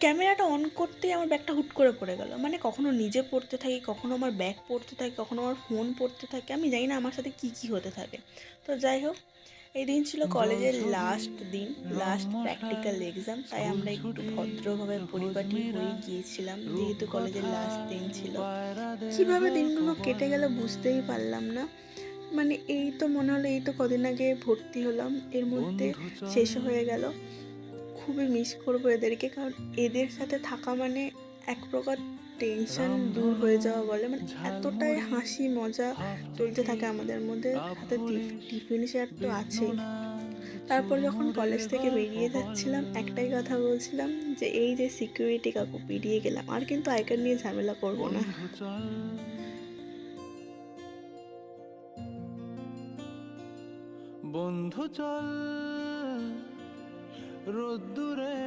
ক্যামেরাটা অন করতেই আমার ব্যাগটা হুট করে পড়ে গেল। মানে কখনো নিজে পড়তে থাকি, কখনো আমার ব্যাগ পড়তে থাকে, কখনো আমার ফোন পড়তে থাকে। আমি জানি না আমার সাথে কী কী হতে থাকে। তো যাই হোক, এই দিন ছিল জল কলেজের ছবি লাস্ট দিন, রং লাস্ট মশাই প্র্যাকটিক্যাল এক্সাম। তাই স্কুল আমরা একটু ছুটি ভদ্রভাবে পরিপাটি খোঁজমিরা হয়ে গিয়েছিলাম, যেহেতু কলেজের লাস্ট দিন রূপকথায় ছিল। পায়রাদের কিভাবে গল্প দিনগুলো কেটে গেল বলে। বুঝতেই পারলাম না। মানে এই তো মনে হলো এই তো কদিন আগে ভর্তি হলাম, এর মধ্যে বন্ধু চল শেষ হয়ে গেল। খুবই মিস করবো এদেরকে, কারণ এদের সাথে থাকা মানে এক প্রকার টেনশন দূর রামধনু হয়ে যাওয়া বলে। মানে এতটাই ঝালমুড়ি হাসি মজা হাফ চলতে টিকিট থাকে আমাদের মধ্যে, কাপ সাথে ভুলিস টিফিন শেয়ার তো আছেই। বিঘ্ননার তারপর যখন চুরমুরের কলেজ থেকে গল্প বেরিয়ে বল। যাচ্ছিলাম একটাই কথা বলছিলাম, যে এই যে সিকিউরিটি কাকু বেরিয়ে গেলাম, আর কিন্তু আই কার্ড নিয়ে ঝামেলা করব না। বন্ধু চল বন্ধু চল রোদ্দুরে